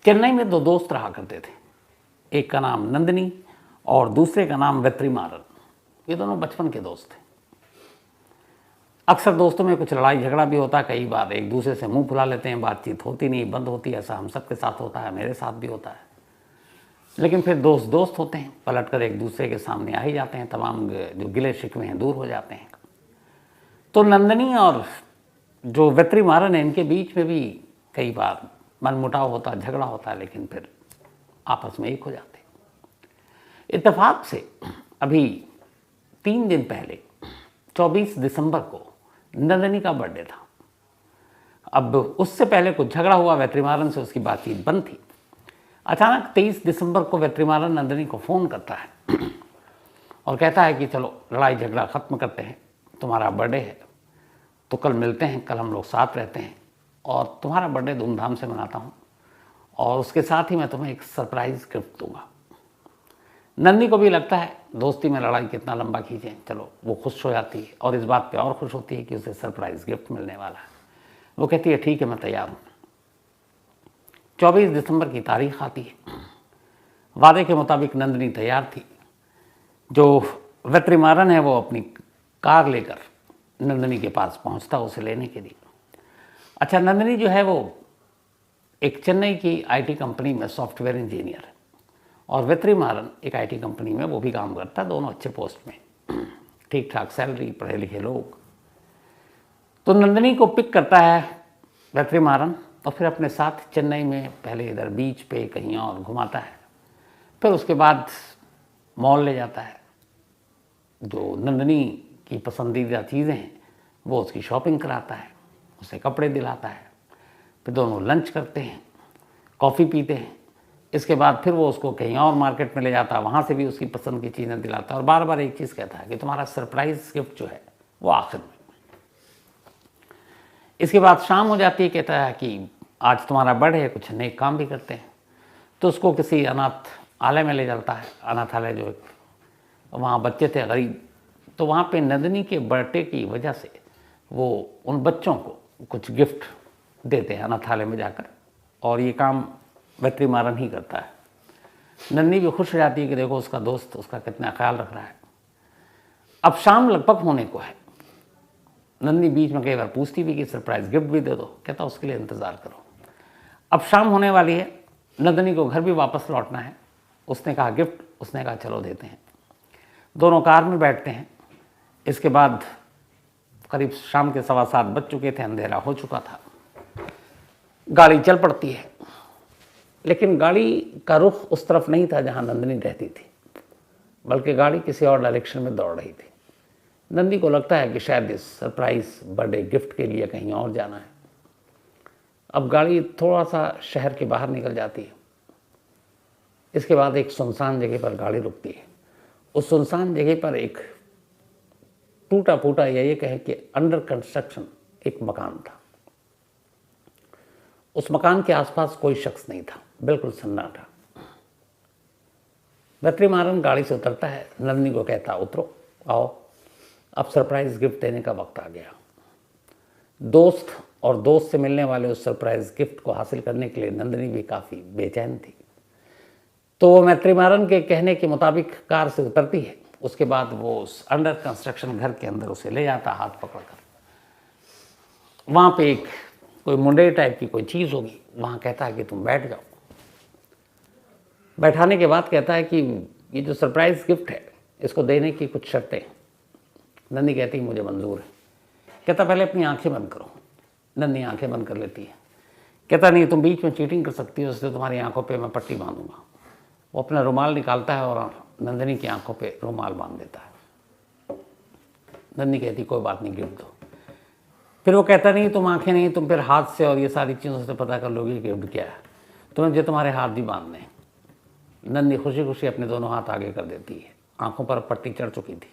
चेन्नई में दो दोस्त रहा करते थे, एक का नाम नंदिनी और दूसरे का नाम वेत्रिमारन। ये दोनों बचपन के दोस्त थे। अक्सर दोस्तों में कुछ लड़ाई झगड़ा भी होता है, कई बार एक दूसरे से मुंह फुला लेते हैं, बातचीत होती नहीं, बंद होती है। ऐसा हम सबके साथ होता है, मेरे साथ भी होता है। लेकिन फिर दोस्त दोस्त होते हैं, पलट कर एक दूसरे के सामने आ ही जाते हैं, तमाम जो गिले शिकवे हैं दूर हो जाते हैं। तो नंदिनी और जो वेत्रिमारन है, इनके बीच में भी कई बार मनमुटाव होता है, झगड़ा होता है, लेकिन फिर आपस में एक हो जाते हैं। इत्तेफाक से अभी 3 दिन पहले 24 दिसंबर को नंदिनी का बर्थडे था। अब उससे पहले कुछ झगड़ा हुआ, वेत्रिमारन से उसकी बातचीत बंद थी। अचानक 23 दिसंबर को वेत्रिमारन नंदिनी को फ़ोन करता है और कहता है कि चलो लड़ाई झगड़ा ख़त्म करते हैं, तुम्हारा बर्थडे है तो कल मिलते हैं, कल हम लोग साथ रहते हैं और तुम्हारा बर्थडे धूमधाम से मनाता हूँ और उसके साथ ही मैं तुम्हें एक सरप्राइज़ गिफ्ट दूंगा। नंदिनी को भी लगता है दोस्ती में लड़ाई कितना लंबा खींचें, चलो वो खुश हो जाती है और इस बात पे और खुश होती है कि उसे सरप्राइज़ गिफ्ट मिलने वाला है। वो कहती है ठीक है, मैं तैयार हूँ। 24 दिसंबर की तारीख आती है। वादे के मुताबिक नंदिनी तैयार थी। जो वेत्रिमारन है वो अपनी कार लेकर नंदिनी के पास पहुंचता उसे लेने के लिए। अच्छा, नंदिनी जो है वो एक चेन्नई की आईटी कंपनी में सॉफ्टवेयर इंजीनियर है और वेत्रिमारन एक आईटी कंपनी में वो भी काम करता है, दोनों अच्छे पोस्ट में, ठीक ठाक सैलरी, पढ़े लिखे लोग। तो नंदिनी को पिक करता है वेत्रिमारन और फिर अपने साथ चेन्नई में पहले इधर बीच पे कहीं और घुमाता है, फिर उसके बाद मॉल ले जाता है। जो नंदिनी की पसंदीदा चीज़ें हैं वो उसकी शॉपिंग कराता है, उसे कपड़े दिलाता है, फिर दोनों लंच करते हैं, कॉफ़ी पीते हैं। इसके बाद फिर वो उसको कहीं और मार्केट में ले जाता है, वहाँ से भी उसकी पसंद की चीज़ें दिलाता है और बार बार एक चीज़ कहता है कि तुम्हारा सरप्राइज़ गिफ्ट जो है वो आखिर में। इसके बाद शाम हो जाती है, कहता है कि आज तुम्हारा बर्थडे है, कुछ नेक काम भी करते हैं। तो उसको किसी अनाथ आलय में ले जाता है, अनाथालय जो वहाँ बच्चे थे गरीब, तो वहाँ पे नंदिनी के बर्थडे की वजह से वो उन बच्चों को कुछ गिफ्ट देते हैं अनाथालय में जाकर, और ये काम वेत्रिमारन ही करता है। नंदिनी भी खुश हो जाती है कि देखो उसका दोस्त उसका कितना ख्याल रख रहा है। अब शाम लगभग होने को है। नंदिनी बीच में कई बार पूछती भी कि सरप्राइज़ गिफ्ट भी दे दो, कहता उसके लिए इंतज़ार करो। अब शाम होने वाली है, नंदिनी को घर भी वापस लौटना है। उसने कहा गिफ्ट, उसने कहा चलो देते हैं। दोनों कार में बैठते हैं। इसके बाद करीब शाम के 7:15 बज चुके थे, अंधेरा हो चुका था। गाड़ी चल पड़ती है, लेकिन गाड़ी का रुख उस तरफ नहीं था जहाँ नंदिनी रहती थी, बल्कि गाड़ी किसी और डायरेक्शन में दौड़ रही थी। नंदिनी को लगता है कि शायद इस सरप्राइज़ बर्थडे गिफ्ट के लिए कहीं और जाना है। अब गाड़ी थोड़ा सा शहर के बाहर निकल जाती है। इसके बाद एक सुनसान जगह पर गाड़ी रुकती है। उस सुनसान जगह पर एक टूटा फूटा या ये कहें कि अंडर कंस्ट्रक्शन एक मकान था। उस मकान के आसपास कोई शख्स नहीं था, बिल्कुल सन्नाटा। वेत्रिमारन गाड़ी से उतरता है, नंदिनी को कहता उतरो, आओ अब सरप्राइज़ गिफ्ट देने का वक्त आ गया। दोस्त और दोस्त से मिलने वाले उस सरप्राइज़ गिफ्ट को हासिल करने के लिए नंदिनी भी काफ़ी बेचैन थी। तो वो वेत्रिमारन के कहने के मुताबिक कार से उतरती है। उसके बाद वो उस अंडर कंस्ट्रक्शन घर के अंदर उसे ले जाता हाथ पकड़कर। वहाँ पे एक कोई मुंडे टाइप की कोई चीज़ होगी, वहाँ कहता है कि तुम बैठ जाओ। बैठाने के बाद कहता है कि ये जो सरप्राइज़ गिफ्ट है इसको देने की कुछ शर्तें। नंदिनी कहती है मुझे मंजूर है। कहता पहले अपनी आंखें बंद करो। नंदिनी आंखें बंद कर लेती है। कहता नहीं, तुम बीच में चीटिंग कर सकती हो, इसलिए तुम्हारी आंखों पे मैं पट्टी बांधूंगा। वो अपना रुमाल निकालता है और नंदिनी की आंखों पे रुमाल बांध देता है। नंदिनी कहती कोई बात नहीं, गिफ्ट दो। फिर वो कहता नहीं तुम आंखें नहीं, तुम फिर हाथ से और ये सारी चीज़ों से पता कर लोगे गिफ्ट क्या है, तुम्हें जो तुम्हारे हाथ भी बांधने हैं। नंदिनी खुशी खुशी अपने दोनों हाथ आगे कर देती है। आंखों पर पट्टी चढ़ चुकी थी।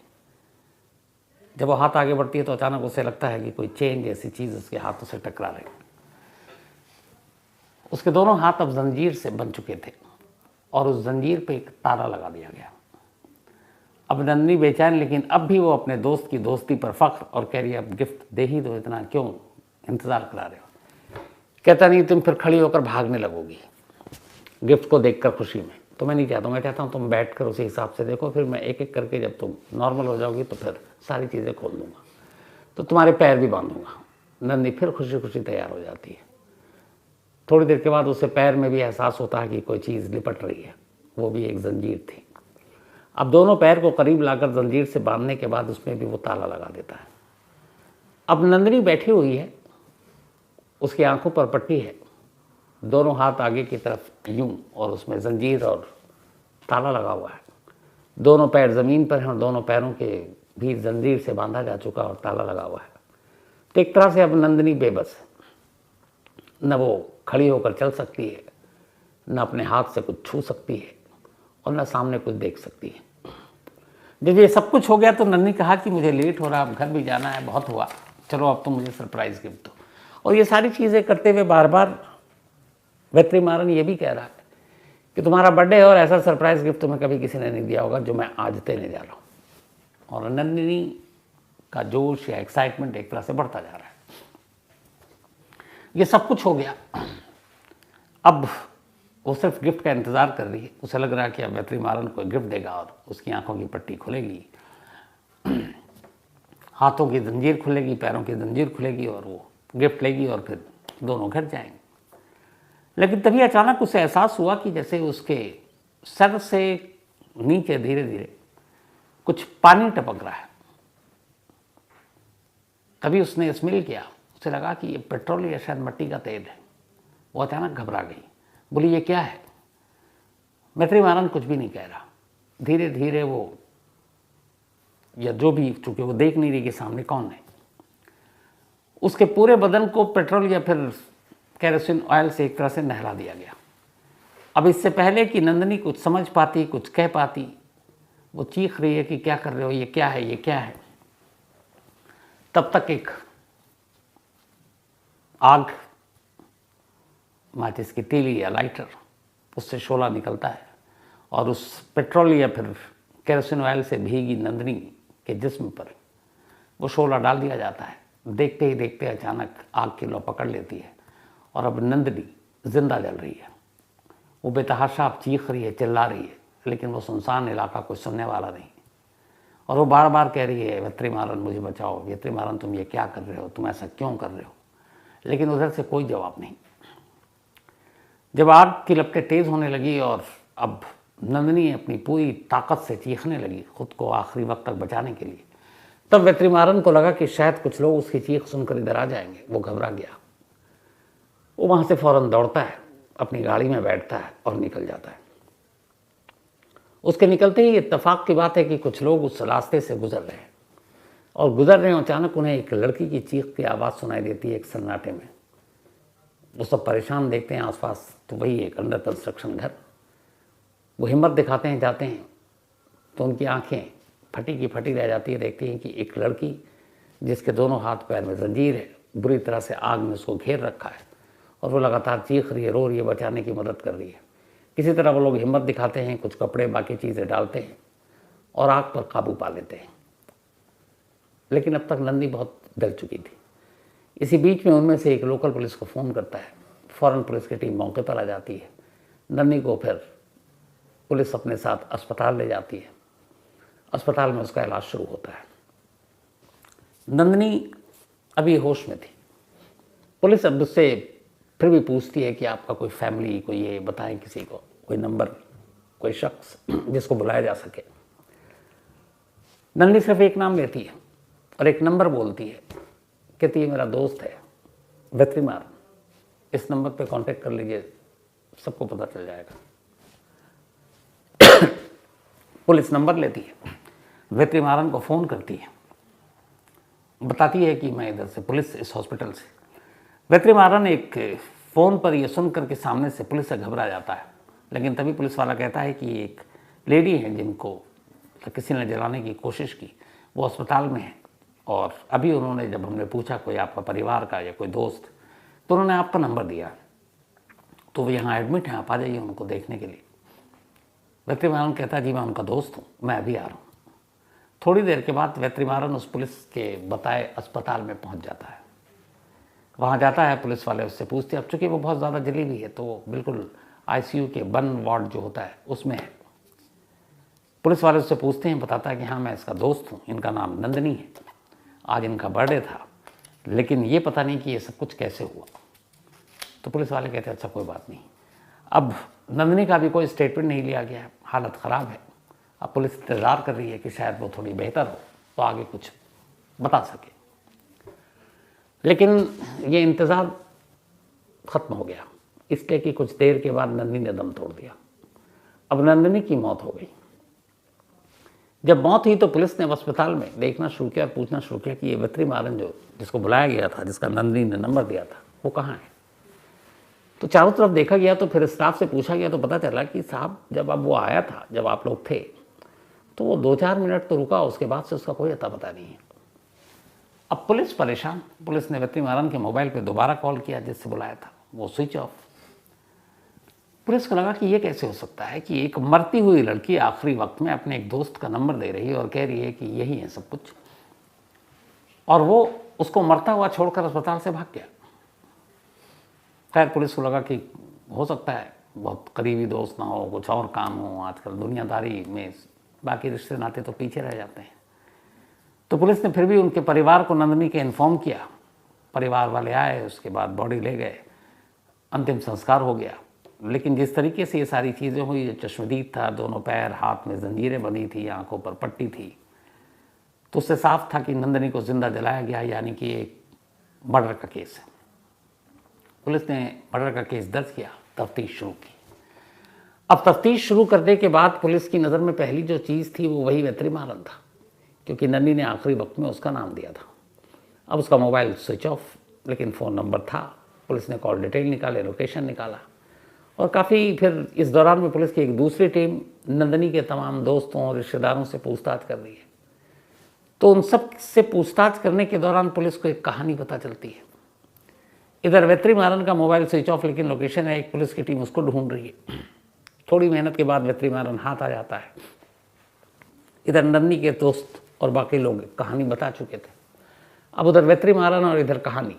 जब वो हाथ आगे बढ़ती है तो अचानक उसे लगता है कि कोई चेन जैसी चीज़ उसके हाथों से टकरा रही। उसके दोनों हाथ अब जंजीर से बन चुके थे और उस जंजीर पे एक ताला लगा दिया गया। अब नंदिनी बेचैन, लेकिन अब भी वो अपने दोस्त की दोस्ती पर फख्र और कह रही है अब गिफ्ट दे ही दो, इतना क्यों इंतज़ार करा रहे हो। कहता नहीं, तुम फिर खड़ी होकर भागने लगोगी। गिफ्ट को देखकर खुशी में। तो मैं नहीं चाहता हूँ, मैं चाहता हूँ तुम बैठ कर उसी हिसाब से देखो, फिर मैं एक एक करके जब तुम नॉर्मल हो जाओगी तो फिर सारी चीज़ें खोल दूँगा, तो तुम्हारे पैर भी बांधूँगा। नंदी फिर खुशी खुशी तैयार हो जाती है। थोड़ी देर के बाद उसे पैर में भी एहसास होता है कि कोई चीज़ लिपट रही है, वो भी एक जंजीर थी। अब दोनों पैर को करीब लाकर जंजीर से बांधने के बाद उसमें भी वो ताला लगा देता है। अब नंदिनी बैठी हुई है, उसकी आंखों पर पट्टी है, दोनों हाथ आगे की तरफ यूं, और उसमें जंजीर और ताला लगा हुआ है। दोनों पैर ज़मीन पर हैं और दोनों पैरों के भी जंजीर से बांधा जा चुका और ताला लगा हुआ है। तो एक तरह से अब नंदिनी बेबस है, न वो खड़ी होकर चल सकती है, न अपने हाथ से कुछ छू सकती है, और न सामने कुछ देख सकती है। जब ये सब कुछ हो गया तो नंदिनी कहा कि मुझे लेट हो रहा, अब घर भी जाना है, बहुत हुआ, चलो अब तो मुझे सरप्राइज़ गिफ्ट दो। और ये सारी चीज़ें करते हुए बार बार वेत्रीमारन ये भी कह रहा है कि तुम्हारा बर्थडे है और ऐसा सरप्राइज़ गिफ्ट तुम्हें कभी किसी ने नहीं दिया होगा जो मैं आज देने जा रहा हूँ। और नंदिनी का जोश या एक्साइटमेंट एक तरह से बढ़ता जा रहा है। ये सब कुछ हो गया, अब वो सिर्फ गिफ्ट का इंतज़ार कर रही है। उसे लग रहा है कि अब वेत्रीमारन को गिफ्ट देगा और उसकी आंखों की पट्टी खुलेगी, हाथों की जंजीर खुलेगी, पैरों की जंजीर खुलेगी, और वो गिफ्ट लेगी और फिर दोनों घर जाएंगे। लेकिन तभी अचानक उसे एहसास हुआ कि जैसे उसके सर से नीचे धीरे धीरे कुछ पानी टपक रहा है। तभी उसने स्मेल किया, उसे लगा कि ये पेट्रोल या शायद मिट्टी का तेल है। वो अचानक घबरा गई, बोली ये क्या है? वेत्रीमारन कुछ भी नहीं कह रहा। धीरे धीरे वो, या जो भी, चूंकि वो देख नहीं रही कि सामने कौन है, उसके पूरे बदन को पेट्रोल या फिर केरोसिन ऑयल से एक तरह से नहला दिया गया। अब इससे पहले कि नंदिनी कुछ समझ पाती, कुछ कह पाती, वो चीख रही है कि क्या कर रहे हो, ये क्या है, ये क्या है। तब तक एक आग, माचिस की तीली या लाइटर, उससे शोला निकलता है और उस पेट्रोल या फिर केरोसिन ऑयल से भीगी नंदिनी के जिस्म पर वो शोला डाल दिया जाता है। देखते ही देखते अचानक आग की लौ पकड़ लेती है और अब नंदिनी जिंदा जल रही है। वो बेतहाशा अब चीख रही है, चिल्ला रही है, लेकिन वो सुनसान इलाका कोई सुनने वाला नहीं। और वो बार बार कह रही है, वेत्रीमारन मुझे बचाओ, वेत्रीमारन तुम ये क्या कर रहे हो, तुम ऐसा क्यों कर रहे हो। लेकिन उधर से कोई जवाब नहीं। जब आग की लपटें तेज़ होने लगी और अब नंदिनी अपनी पूरी ताकत से चीखने लगी खुद को आखिरी वक्त तक बचाने के लिए, तब वेत्रीमारन को लगा कि शायद कुछ लोग उसकी चीख सुनकर इधर आ जाएंगे। वो घबरा गया। वो वहाँ से फौरन दौड़ता है, अपनी गाड़ी में बैठता है और निकल जाता है। उसके निकलते ही इत्तेफाक की बात है कि कुछ लोग उस रास्ते से गुजर रहे हैं और गुजर रहे हैं। अचानक उन्हें एक लड़की की चीख की आवाज़ सुनाई देती है एक सन्नाटे में। वो सब परेशान देखते हैं आसपास, तो वही एक अंडर कंस्ट्रक्शन घर। वो हिम्मत दिखाते हैं, जाते हैं, तो उनकी आंखें फटी की फटी रह जाती है। देखती हैं कि एक लड़की जिसके दोनों हाथ पैर में जंजीर है, बुरी तरह से आग में उसको घेर रखा है और वो लगातार चीख रही है, रो रही है, बचाने की मदद कर रही है। किसी तरह वो लोग हिम्मत दिखाते हैं, कुछ कपड़े बाकी चीज़ें डालते हैं और आग पर काबू पा लेते हैं। लेकिन अब तक नंदी बहुत डर चुकी थी। इसी बीच में उनमें से एक लोकल पुलिस को फ़ोन करता है। फ़ौरन पुलिस की टीम मौके पर आ जाती है। नंदी को फिर पुलिस अपने साथ अस्पताल ले जाती है। अस्पताल में उसका इलाज शुरू होता है। नंदिनी अभी होश में थी। पुलिस अब उससे फिर भी पूछती है कि आपका कोई फैमिली, कोई ये बताएं, किसी को कोई नंबर, कोई शख्स जिसको बुलाया जा सके। नंदिनी सिर्फ एक नाम लेती है और एक नंबर बोलती है। कहती है मेरा दोस्त है वेत्रीमारन, इस नंबर पे कांटेक्ट कर लीजिए, सबको पता चल जाएगा। पुलिस नंबर लेती है, वेत्रीमारन को फ़ोन करती है, बताती है कि मैं इधर से, पुलिस इस हॉस्पिटल से। वेत्रीमारन एक फ़ोन पर ये सुन करके सामने से पुलिस से घबरा जाता है। लेकिन तभी पुलिस वाला कहता है कि एक लेडी है जिनको किसी ने जलाने की कोशिश की, वो अस्पताल में है और अभी उन्होंने, जब हमने पूछा कोई आपका परिवार का या कोई दोस्त, तो उन्होंने आपका नंबर दिया, तो वो यहाँ एडमिट हैं, आप आ जाइए उनको देखने के लिए। वेत्रीमारन कहता है जी मैं उनका दोस्त हूँ, मैं अभी आ रहा हूँ। थोड़ी देर के बाद वेत्रीमारन उस पुलिस के बताए अस्पताल में पहुँच जाता है। वहाँ जाता है, पुलिस वाले उससे पूछते हैं, अब चूँकि वो बहुत ज़्यादा जली हुई है तो वो बिल्कुल आईसीयू के 1 वार्ड जो होता है उसमें है। पुलिस वाले उससे पूछते हैं, बताता है कि हाँ मैं इसका दोस्त हूँ, इनका नाम नंदनी है, आज इनका बर्थडे था, लेकिन ये पता नहीं कि ये सब कुछ कैसे हुआ। तो पुलिस वाले कहते हैं अच्छा कोई बात नहीं। अब नंदनी का भी कोई स्टेटमेंट नहीं लिया गया है, हालत ख़राब है। अब पुलिस इंतज़ार कर रही है कि शायद वो थोड़ी बेहतर हो तो आगे कुछ बता सके, लेकिन ये इंतज़ार ख़त्म हो गया, इसलिए कि कुछ देर के बाद नंदनी ने दम तोड़ दिया। अब नंदनी की मौत हो गई। जब मौत हुई तो पुलिस ने अस्पताल में देखना शुरू किया और पूछना शुरू किया कि ये वेत्रीमारन जो जिसको बुलाया गया था, जिसका नंदनी ने नंबर दिया था, वो कहाँ है। तो चारों तरफ देखा गया, तो फिर स्टाफ से पूछा गया तो पता चला कि साहब जब अब वो आया था, जब आप लोग थे, तो वो 2-4 मिनट तो रुका, उसके बाद से उसका कोई अता पता नहीं है। अब पुलिस परेशान, पुलिस ने वेत्रीमारन के मोबाइल पे दोबारा कॉल किया जिससे बुलाया था, वो स्विच ऑफ। पुलिस को लगा कि ये कैसे हो सकता है कि एक मरती हुई लड़की आखिरी वक्त में अपने एक दोस्त का नंबर दे रही है और कह रही है कि यही है सब कुछ, और वो उसको मरता हुआ छोड़कर अस्पताल से भाग गया। खैर पुलिस को लगा कि हो सकता है बहुत करीबी दोस्त ना हो, कुछ और काम हो, आजकल दुनियादारी में बाकी रिश्ते नाते तो पीछे रह जाते हैं। तो पुलिस ने फिर भी उनके परिवार को नंदनी के इन्फॉर्म किया, परिवार वाले आए, उसके बाद बॉडी ले गए, अंतिम संस्कार हो गया। लेकिन जिस तरीके से ये सारी चीज़ें हुई, जो चश्मदीद था, दोनों पैर हाथ में जंजीरें बंधी थी, आंखों पर पट्टी थी, तो उससे साफ था कि नंदनी को जिंदा जलाया गया, यानी कि एक मर्डर का केस है। पुलिस ने मर्डर का केस दर्ज किया, तफ्तीश शुरू की। अब तफ्तीश शुरू करने के बाद पुलिस की नज़र में पहली जो चीज़ थी वो वही वेत्रीमारन था, क्योंकि नंदनी ने आखिरी वक्त में उसका नाम दिया था। अब उसका मोबाइल स्विच ऑफ, लेकिन फ़ोन नंबर था। पुलिस ने कॉल डिटेल निकाले, लोकेशन निकाला, और काफ़ी फिर इस दौरान में पुलिस की एक दूसरी टीम नंदनी के तमाम दोस्तों और रिश्तेदारों से पूछताछ कर रही है। तो उन सब से पूछताछ करने के दौरान पुलिस को एक कहानी पता चलती है। इधर वेत्रीमारन का मोबाइल स्विच ऑफ, लेकिन लोकेशन है, एक पुलिस की टीम उसको ढूंढ रही है। थोड़ी मेहनत के बाद वेत्रीमारन हाथ आ जाता है। इधर नंदनी के दोस्त और बाकी लोग कहानी बता चुके थे। अब उधर वेत्रीमारन और इधर कहानी,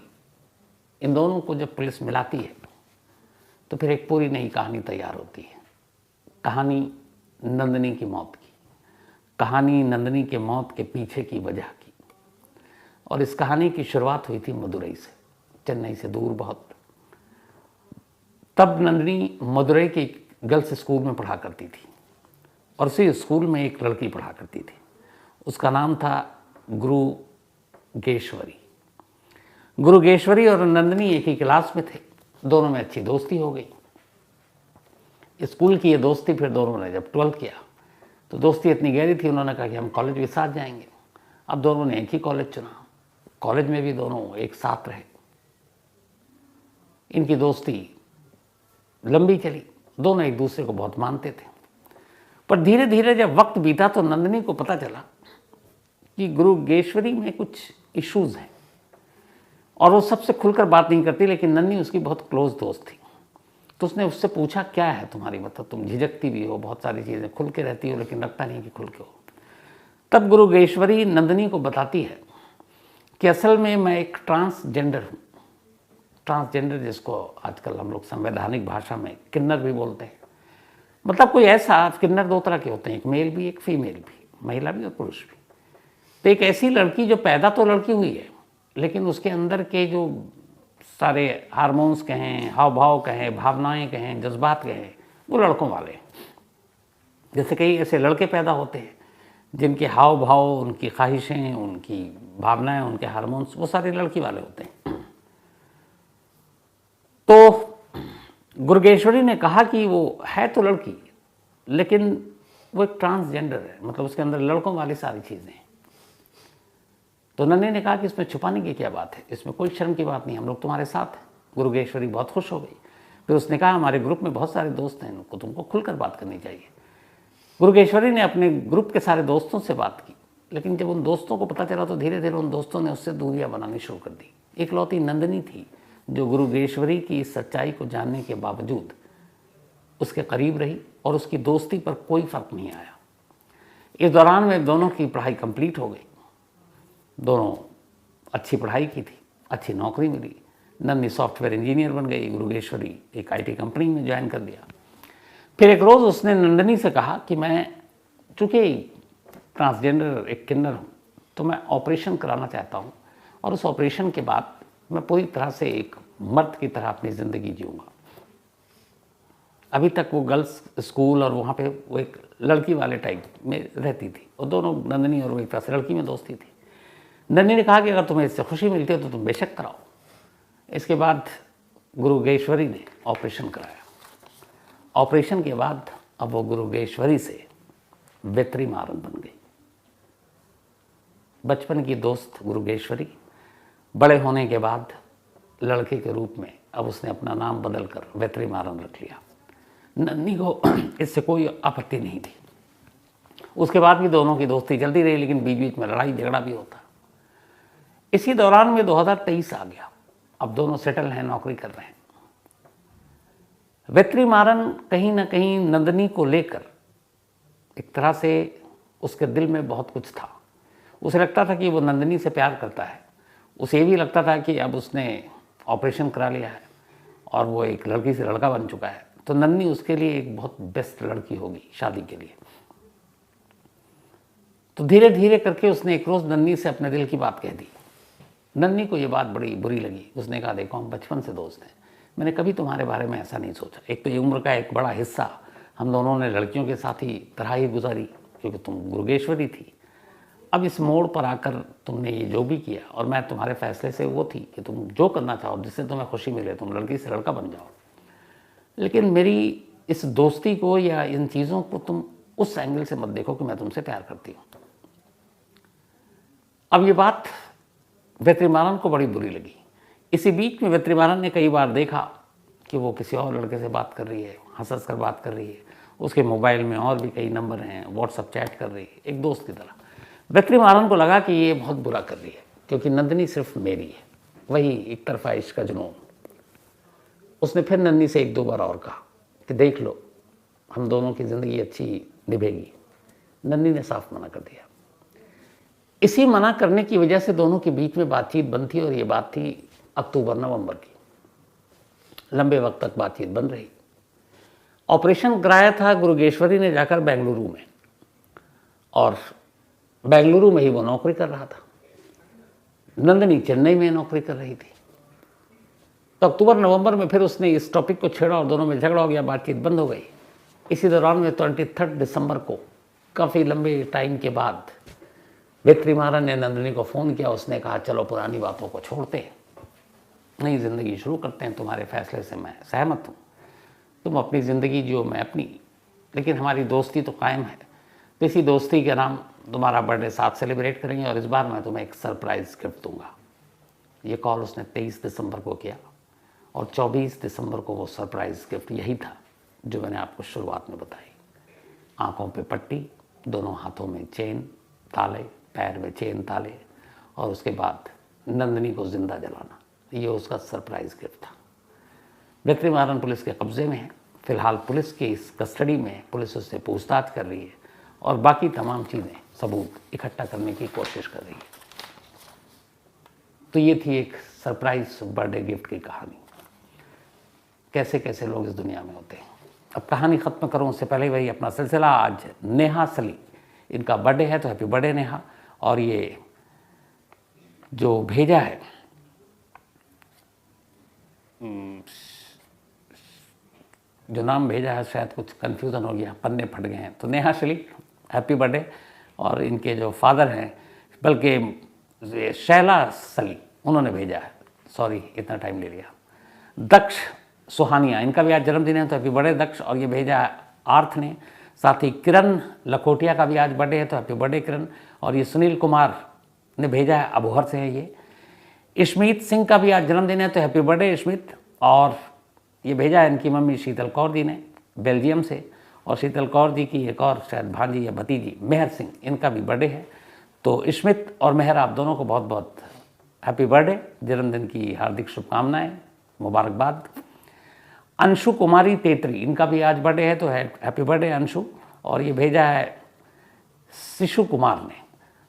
इन दोनों को जब पुलिस मिलाती है तो फिर एक पूरी नई कहानी तैयार होती है। कहानी नंदनी की मौत की, कहानी नंदनी के मौत के पीछे की वजह की। और इस कहानी की शुरुआत हुई थी मदुरई से, चेन्नई से दूर बहुत। तब नंदनी मदुरई के गर्ल्स स्कूल में पढ़ा करती थी, और उसी स्कूल में एक लड़की पढ़ा करती थी, उसका नाम था गुरु गेश्वरी। गुरु गेश्वरी और नंदनी एक ही क्लास में थे, दोनों में अच्छी दोस्ती हो गई। स्कूल की ये दोस्ती फिर दोनों ने जब 12th किया तो दोस्ती इतनी गहरी थी, उन्होंने कहा कि हम कॉलेज भी साथ जाएंगे। अब दोनों ने एक ही कॉलेज चुना, कॉलेज में भी दोनों एक साथ रहे। इनकी दोस्ती लंबी चली, दोनों एक दूसरे को बहुत मानते थे। पर धीरे धीरे जब वक्त बीता तो नंदनी को पता चला कि गुरु गेश्वरी में कुछ इश्यूज़ हैं, और वो सबसे खुलकर बात नहीं करती, लेकिन नंदनी उसकी बहुत क्लोज दोस्त थी। तो उसने उससे पूछा क्या है तुम्हारी, मतलब तुम झिझकती भी हो, बहुत सारी चीज़ें खुल के रहती हो, लेकिन लगता नहीं कि खुल के हो। तब गुरु गेश्वरी नंदनी को बताती है कि असल में मैं एक ट्रांसजेंडर हूँ। ट्रांसजेंडर जिसको आजकल हम लोग संवैधानिक भाषा में किन्नर भी बोलते हैं, मतलब कोई ऐसा, किन्नर 2 तरह के होते हैं, एक मेल भी एक फीमेल भी, महिला भी और पुरुष भी। तो एक ऐसी लड़की जो पैदा तो लड़की हुई है, लेकिन उसके अंदर के जो सारे हार्मोन्स कहें, हाव भाव कहें, भावनाएं कहें, जज्बात कहें, वो लड़कों वाले हैं। जैसे कई ऐसे लड़के पैदा होते हैं जिनके हाव भाव, उनकी ख्वाहिशें, उनकी भावनाएं, उनके हार्मोन्स, वो सारे लड़की वाले होते हैं। तो गुरुगेश्वरी ने कहा कि वो है तो लड़की, लेकिन वो एक ट्रांसजेंडर है, मतलब उसके अंदर लड़कों वाली सारी चीज़ें हैं। तो नंदनी ने कहा कि इसमें छुपाने की क्या बात है, इसमें कोई शर्म की बात नहीं, हम लोग तुम्हारे साथ हैं। गुरुगेश्वरी बहुत खुश हो गई। फिर उसने कहा हमारे ग्रुप में बहुत सारे दोस्त हैं, उनको तुमको खुलकर बात करनी चाहिए। गुरुगेश्वरी ने अपने ग्रुप के सारे दोस्तों से बात की, लेकिन जब उन दोस्तों को पता चला तो धीरे धीरे उन दोस्तों ने उससे दूरियां बनानी शुरू कर दी। इकलौती नंदनी थी जो गुरुगेश्वरी की इस सच्चाई को जानने के बावजूद उसके करीब रही, और उसकी दोस्ती पर कोई फर्क नहीं आया। इस दौरान में दोनों की पढ़ाई कंप्लीट हो गई, दोनों अच्छी पढ़ाई की थी, अच्छी नौकरी मिली, नन्नी सॉफ्टवेयर इंजीनियर बन गई, गुरुगेश्वरी एक IT कंपनी में ज्वाइन कर दिया। फिर एक रोज़ उसने नंदिनी से कहा कि मैं चूँकि ट्रांसजेंडर एक किन्नर हूँ, तो मैं ऑपरेशन कराना चाहता हूँ और उस ऑपरेशन के बाद मैं पूरी तरह से एक मर्द की तरह अपनी ज़िंदगी जीऊँगा। अभी तक वो गर्ल्स स्कूल और वहाँ पे वो एक लड़की वाले टाइप में रहती थी, और दोनों नंदिनी और वो एक तरह से लड़की में दोस्ती थी। नंदिनी ने कहा कि अगर तुम्हें इससे खुशी मिलती है तो तुम बेशक कराओ। इसके बाद गुरुगेश्वरी ने ऑपरेशन कराया। ऑपरेशन के बाद अब वो गुरुगेश्वरी से वेत्री मारन बन गई। बचपन की दोस्त गुरुगेश्वरी बड़े होने के बाद लड़के के रूप में अब उसने अपना नाम बदलकर वेत्री मारन रख लिया। नन्नी को इससे कोई आपत्ति नहीं थी। उसके बाद भी दोनों की दोस्ती चलती रही, लेकिन बीच बीच में लड़ाई झगड़ा भी होता। इसी दौरान में 2023 आ गया। अब दोनों सेटल हैं, नौकरी कर रहे हैं। वेत्री मारन कहीं ना कहीं नंदिनी को लेकर एक तरह से उसके दिल में बहुत कुछ था। उसे लगता था कि वो नंदिनी से प्यार करता है। उसे ये भी लगता था कि अब उसने ऑपरेशन करा लिया है और वो एक लड़की से लड़का बन चुका है, तो नन्नी उसके लिए एक बहुत बेस्ट लड़की होगी शादी के लिए। तो धीरे धीरे करके उसने एक रोज़ नन्नी से अपने दिल की बात कह दी। नन्नी को ये बात बड़ी बुरी लगी। उसने कहा, देखो हम बचपन से दोस्त हैं, मैंने कभी तुम्हारे बारे में ऐसा नहीं सोचा। एक तो ये उम्र का एक बड़ा हिस्सा हम दोनों ने लड़कियों के साथ ही तरह ही गुजारी, क्योंकि तुम गुरुगेश्वरी थी। अब इस मोड़ पर आकर तुमने ये जो भी किया, और मैं तुम्हारे फैसले से वो थी कि तुम जो करना चाहो, जिससे तुम्हें खुशी मिले, तुम लड़की से लड़का बन जाओ, लेकिन मेरी इस दोस्ती को या इन चीज़ों को तुम उस एंगल से मत देखो कि मैं तुमसे प्यार करती हूँ। अब ये बात वेत्रीमारन को बड़ी बुरी लगी। इसी बीच में वेत्रीमारन ने कई बार देखा कि वो किसी और लड़के से बात कर रही है, हंस हंस कर बात कर रही है। उसके मोबाइल में और भी कई नंबर हैं, व्हाट्सअप चैट कर रही है एक दोस्त की तरह। वेत्रीमारन को लगा कि ये बहुत बुरा कर रही है, क्योंकि नंदिनी सिर्फ मेरी है। वही एक तरफा इश्क का जुनून। उसने फिर नन्नी से एक दो बार और कहा कि देख लो, हम दोनों की ज़िंदगी अच्छी निभेगी। नन्नी ने साफ मना कर दिया। इसी मना करने की वजह से दोनों के बीच में बातचीत बंद थी, और ये बात थी अक्टूबर-नवंबर की। लंबे वक्त तक बातचीत बंद रही। ऑपरेशन कराया था गुरुगेश्वरी ने जाकर बेंगलुरु में, और बेंगलुरु में ही वो नौकरी कर रहा था। नंदिनी चेन्नई में नौकरी कर रही थी। तो अक्टूबर-नवंबर में फिर उसने इस टॉपिक को छेड़ा और दोनों में झगड़ा हो गया, बातचीत बंद हो गई। इसी दौरान में 23 दिसंबर को काफ़ी लंबे टाइम के बाद वेत्रीमारन ने नंदिनी को फ़ोन किया। उसने कहा, चलो पुरानी बातों को छोड़ते हैं, नई ज़िंदगी शुरू करते हैं। तुम्हारे फैसले से मैं सहमत हूँ, तुम अपनी ज़िंदगी जियो, मैं अपनी, लेकिन हमारी दोस्ती तो कायम है। तो इसी दोस्ती के नाम तुम्हारा बर्थडे साथ सेलिब्रेट करेंगे, और इस बार मैं तुम्हें एक सरप्राइज़ गिफ्ट दूंगा। ये कॉल उसने 23 दिसंबर को किया, और 24 दिसंबर को वो सरप्राइज़ गिफ्ट यही था जो मैंने आपको शुरुआत में बताई। आँखों पे पट्टी, दोनों हाथों में चेन ताले, पैर में चेन ताले, और उसके बाद नंदिनी को जिंदा जलाना। ये उसका सरप्राइज़ गिफ्ट था। वेत्रीमारन पुलिस के कब्जे में है। फिलहाल पुलिस की इस कस्टडी में है। पुलिस उससे पूछताछ कर रही है और बाकी तमाम चीज़ें, सबूत इकट्ठा करने की कोशिश कर रही है। तो ये थी एक सरप्राइज बर्थडे गिफ्ट की कहानी। कैसे कैसे लोग इस दुनिया में होते हैं। अब कहानी ख़त्म करूं उससे पहले वही अपना सिलसिला। आज नेहा सली, इनका बर्थडे है, तो हैप्पी बर्थडे नेहा। और ये जो भेजा है, जो नाम भेजा है शायद कुछ कन्फ्यूज़न हो गया, पन्ने फट गए हैं। तो नेहा सली हैप्पी बर्थडे। और इनके जो फादर हैं, बल्कि शैला सली, उन्होंने भेजा है। सॉरी इतना टाइम ले लिया। दक्ष सुहानिया, इनका भी आज जन्मदिन है, तो हैप्पी बर्थडे दक्ष। और ये भेजा है आर्थ ने। साथ ही किरण लखोटिया का भी आज बर्थडे है, तो हैप्पी बर्थडे किरण। और ये सुनील कुमार ने भेजा है, अबोहर से है ये। इश्मीत सिंह का भी आज जन्मदिन है, तो हैप्पी बर्थडे इश्मीत। और ये भेजा है इनकी मम्मी शीतल कौर जी ने, बेल्जियम से। और शीतल कौर जी की एक और शायद भांजी या भतीजी मेहर सिंह, इनका भी बर्थडे है। तो इश्मित और मेहर, आप दोनों को बहुत बहुत हैप्पी बर्थडे, जन्मदिन की हार्दिक शुभकामनाएं, मुबारकबाद। अंशु कुमारी तेतरी, इनका भी आज बर्थडे है, तो हैप्पी बर्थडे अंशु। और ये भेजा है शिशु कुमार ने।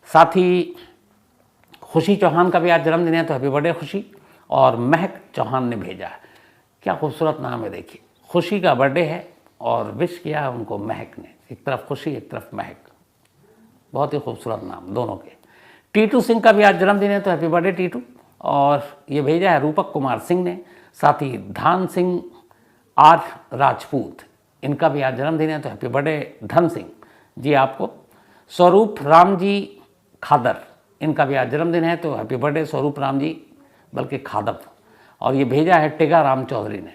साथ ही खुशी चौहान का भी आज जन्मदिन है, तो हैप्पी बर्थडे खुशी। और महक चौहान ने भेजा है। क्या खूबसूरत नाम है, देखिए खुशी का बर्थडे है और विश किया है उनको महक ने, एक तरफ खुशी एक तरफ महक, बहुत ही खूबसूरत नाम दोनों के। टीटू सिंह का भी आज जन्मदिन है, तो हैप्पी बर्थडे टीटू। और ये भेजा है रूपक कुमार सिंह ने, साथ ही धान सिंह आर राजपूत, इनका भी आज जन्मदिन है, तो हैप्पी बर्थडे धन सिंह जी आपको। स्वरूप राम जी खादर, इनका भी आज जन्मदिन है, तो हैप्पी बर्थडे स्वरूप राम जी, बल्कि खादर। और ये भेजा है टिगा राम चौधरी ने।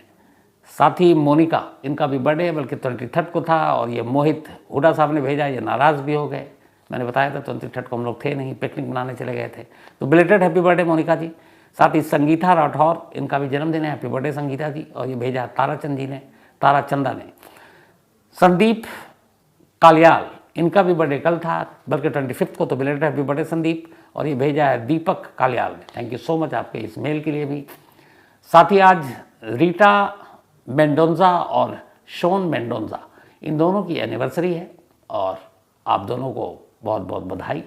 साथ ही मोनिका, इनका भी बर्थडे है, बल्कि 23 को था। और ये मोहित हुडा साहब ने भेजा, ये नाराज़ भी हो गए, मैंने बताया था 23 को हम लोग थे नहीं, पिकनिक मनाने चले गए थे। तो बिलेटेड हैप्पी बर्थडे मोनिका जी। साथ ही संगीता राठौर, इनका भी जन्मदिन है, हैप्पी बर्थडे संगीता जी। और ये भेजा ताराचंद जी ने, ताराचंदा ने। संदीप कालियाल, इनका भी बर्थडे कल था, बल्कि 25 को, तो बिलेटेड हैप्पी बर्थडे संदीप। और ये भेजा है दीपक कालियाल ने, थैंक यू सो मच आपके इस मेल के लिए भी। साथ ही आज रीटा मेंडोंजा और शोन मेंडोंजा, इन दोनों की एनिवर्सरी है और आप दोनों को बहुत बहुत बधाई।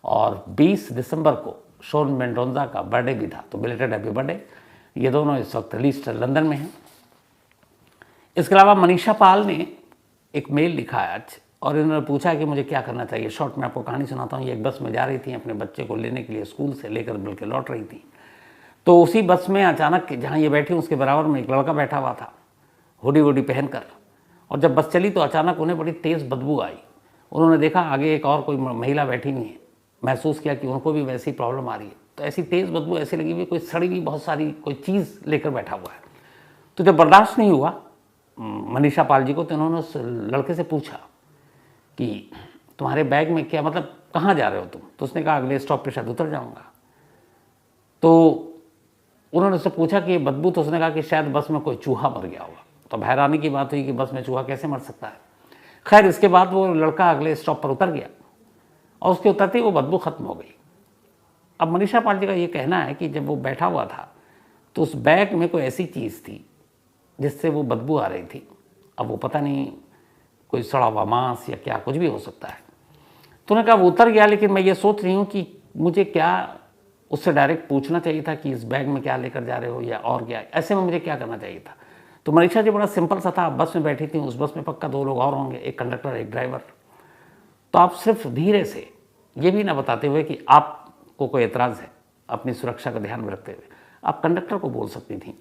और 20 दिसंबर को शोन मेंडोंजा का बर्थडे भी था, तो बिलेटेड हैप्पी बर्थडे। ये दोनों इस वक्त लीस्ट लंदन में हैं। इसके अलावा मनीषा पाल ने एक मेल लिखा है आज, और इन्होंने पूछा कि मुझे क्या करना चाहिए। शॉर्ट में आपको कहानी सुनाता हूँ। ये एक बस में जा रही थी, अपने बच्चे को लेने के लिए स्कूल से लेकर बल्कि लौट रही थी, तो उसी बस में अचानक जहाँ ये बैठी उसके बराबर में एक लड़का बैठा हुआ था, हुडी वुडी पहनकर। और जब बस चली तो अचानक उन्हें बड़ी तेज़ बदबू आई। उन्होंने देखा आगे एक और कोई महिला बैठी हुई है, महसूस किया कि उनको भी वैसी प्रॉब्लम आ रही है। तो ऐसी तेज़ बदबू ऐसी लगी हुई, कोई सड़ी हुई बहुत सारी कोई चीज़ लेकर बैठा हुआ है। तो जब बर्दाश्त नहीं हुआ मनीषा पाल जी को, तो उन्होंने उस लड़के से पूछा कि तुम्हारे बैग में क्या, मतलब कहाँ जा रहे हो तुम? तो उसने कहा अगले स्टॉप पे शायद उतर जाऊँगा। तो उन्होंने उससे पूछा कि ये बदबू, तो उसने कहा कि शायद बस में कोई चूहा मर गया होगा। तो हैरानी की बात हुई कि बस में चूहा कैसे मर सकता है। खैर इसके बाद वो लड़का अगले स्टॉप पर उतर गया और उसके उतरते ही वो बदबू ख़त्म हो गई। अब मनीषा पाल जी का ये कहना है कि जब वो बैठा हुआ था तो उस बैग में कोई ऐसी चीज़ थी जिससे वो बदबू आ रही थी। अब वो पता नहीं कोई सड़ा हुआ मांस या क्या, कुछ भी हो सकता है। तो उन्होंने कहा वो उतर गया, लेकिन मैं ये सोच रही हूँ कि मुझे क्या उससे डायरेक्ट पूछना चाहिए था कि इस बैग में क्या लेकर जा रहे हो या और क्या, ऐसे में मुझे क्या करना चाहिए था। तो मनीषा जी बड़ा सिंपल सा था, बस में बैठी थी, उस बस में पक्का 2 लोग और होंगे, एक कंडक्टर एक ड्राइवर। तो आप सिर्फ धीरे से, ये भी ना बताते हुए कि आपको कोई एतराज़ है, अपनी सुरक्षा का ध्यान में रखते हुए आप कंडक्टर को बोल सकती थी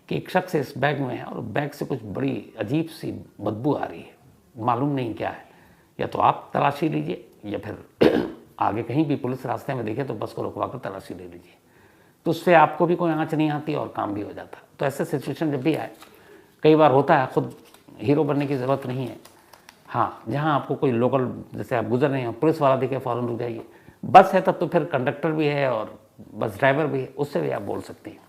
कि एक शख्स इस बैग में है और बैग से कुछ बड़ी अजीब सी बदबू आ रही है, मालूम नहीं क्या है, या तो आप तलाशी लीजिए या फिर आगे कहीं भी पुलिस रास्ते में देखे तो बस को रुकवा कर तलाशी ले लीजिए। तो उससे आपको भी कोई आँच नहीं आती और काम भी हो जाता। तो ऐसे सिचुएशन जब भी आए, कई बार होता है, खुद हीरो बनने की ज़रूरत नहीं है। हाँ, जहाँ आपको कोई लोकल, जैसे आप गुजर रहे हैं, पुलिस वाला दिखे फ़ौरन रुक जाइए। बस है तब तो फिर कंडक्टर भी है और बस ड्राइवर भी है, उससे भी आप बोल सकते हैं।